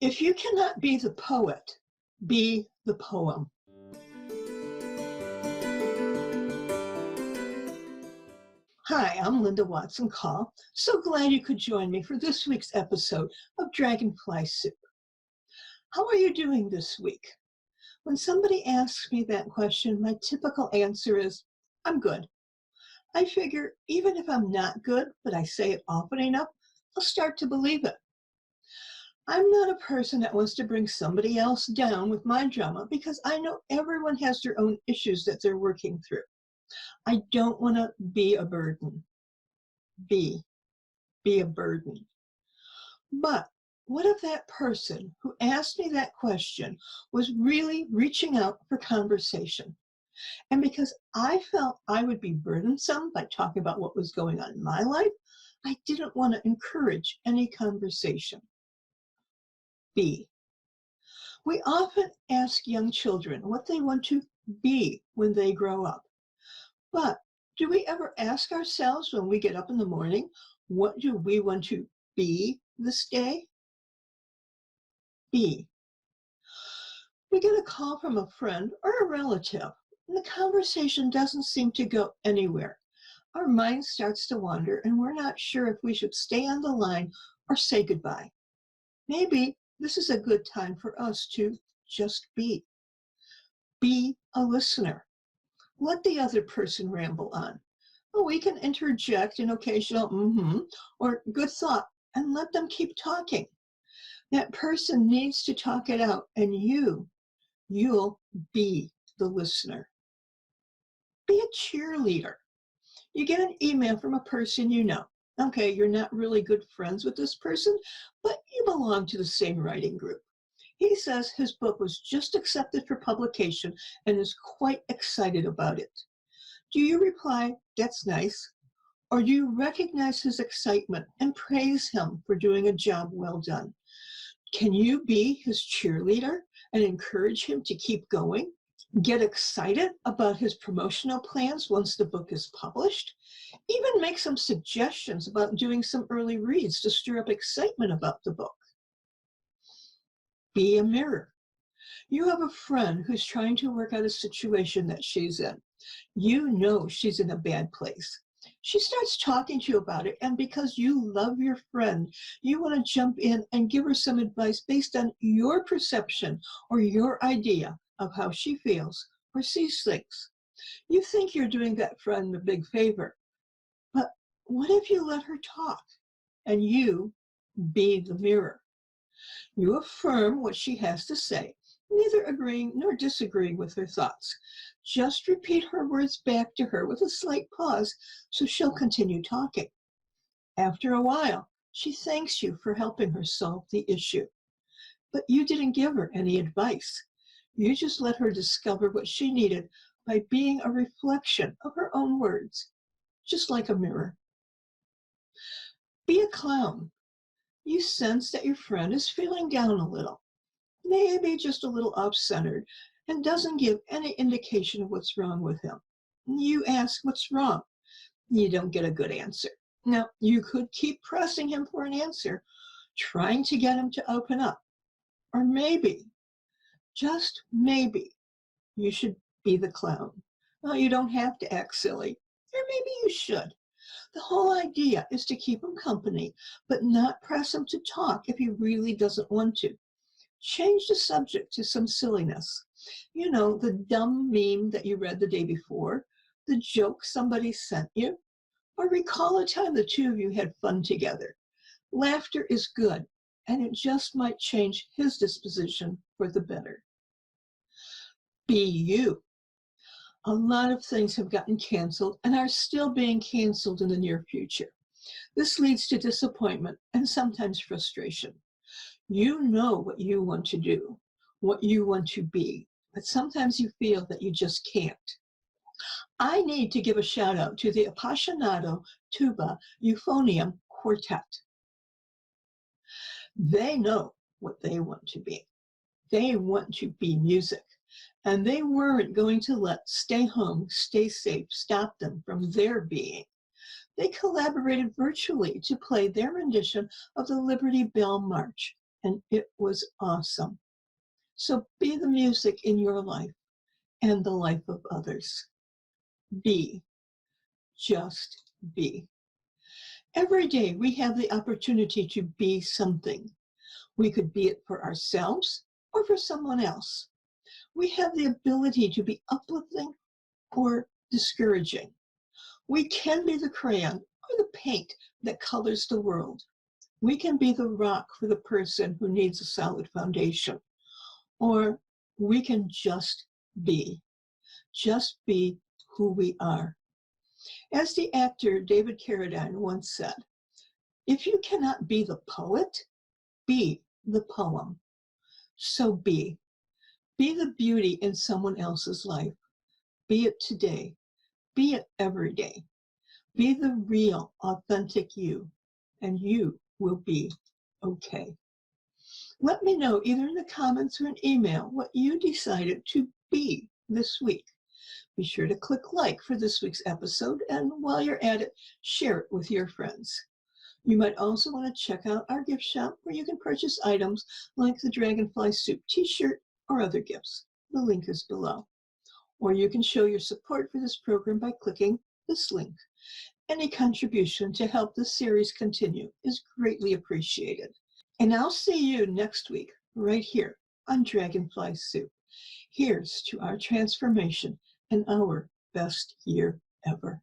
If you cannot be the poet, be the poem. Hi, I'm Linda Watson-Call. So glad you could join me for this week's episode of Dragonfly Soup. How are you doing this week? When somebody asks me that question, my typical answer is, I'm good. I figure even if I'm not good, but I say it often enough, I'll start to believe it. I'm not a person that wants to bring somebody else down with my drama because I know everyone has their own issues that they're working through. I don't want to be a burden. Be a burden. But what if that person who asked me that question was really reaching out for conversation? And because I felt I would be burdensome by talking about what was going on in my life, I didn't want to encourage any conversation. Be. We often ask young children what they want to be when they grow up. But do we ever ask ourselves when we get up in the morning, what do we want to be this day? Be. We get a call from a friend or a relative, and the conversation doesn't seem to go anywhere. Our mind starts to wander, and we're not sure if we should stay on the line or say goodbye. Maybe this is a good time for us to just be. Be a listener. Let the other person ramble on. Well, we can interject an occasional or good thought and let them keep talking. That person needs to talk it out, and you'll be the listener. Be a cheerleader. You get an email from a person you know. Okay, you're not really good friends with this person, but you belong to the same writing group. He says his book was just accepted for publication and is quite excited about it. Do you reply, "That's nice," or do you recognize his excitement and praise him for doing a job well done? Can you be his cheerleader and encourage him to keep going? Get excited about his promotional plans once the book is published? Even make some suggestions about doing some early reads to stir up excitement about the book. Be a mirror. You have a friend who's trying to work out a situation that she's in. You know she's in a bad place. She starts talking to you about it, and because you love your friend, you want to jump in and give her some advice based on your perception or your idea of how she feels or sees things. You think you're doing that friend a big favor, but what if you let her talk and you be the mirror? You affirm what she has to say, neither agreeing nor disagreeing with her thoughts. Just repeat her words back to her with a slight pause so she'll continue talking. After a while, she thanks you for helping her solve the issue. But you didn't give her any advice. You just let her discover what she needed by being a reflection of her own words, just like a mirror. Be a clown. You sense that your friend is feeling down a little, maybe just a little off-centered, and doesn't give any indication of what's wrong with him. You ask, "What's wrong?" You don't get a good answer. Now, you could keep pressing him for an answer, trying to get him to open up. Or maybe, just maybe, you should be the clown. Well, you don't have to act silly, or maybe you should. The whole idea is to keep him company, but not press him to talk if he really doesn't want to. Change the subject to some silliness. You know, the dumb meme that you read the day before, the joke somebody sent you, or recall a time the two of you had fun together. Laughter is good, and it just might change his disposition for the better. Be you. A lot of things have gotten canceled and are still being canceled in the near future. This leads to disappointment and sometimes frustration. You know what you want to do, what you want to be, but sometimes you feel that you just can't. I need to give a shout out to the Appassionato Tuba Euphonium Quartet. They know what they want to be. They want to be music. And they weren't going to let stay home, stay safe stop them from their being. They collaborated virtually to play their rendition of the Liberty Bell March, and it was awesome. So be the music in your life and the life of others. Be, just be. Every day we have the opportunity to be something. We could be it for ourselves or for someone else. We have the ability to be uplifting or discouraging. We can be the crayon or the paint that colors the world. We can be the rock for the person who needs a solid foundation. Or we can just be who we are. As the actor David Carradine once said, if you cannot be the poet, be the poem. So be the beauty in someone else's life. Be it today, be it every day. Be the real, authentic you, and you will be okay. Let me know either in the comments or an email what you decided to be this week. Be sure to click like for this week's episode, and while you're at it, share it with your friends. You might also want to check out our gift shop where you can purchase items like the Dragonfly Soup t-shirt or other gifts. The link is below. Or you can show your support for this program by clicking this link. Any contribution to help this series continue is greatly appreciated. And I'll see you next week, right here on Dragonfly Soup. Here's to our transformation and our best year ever.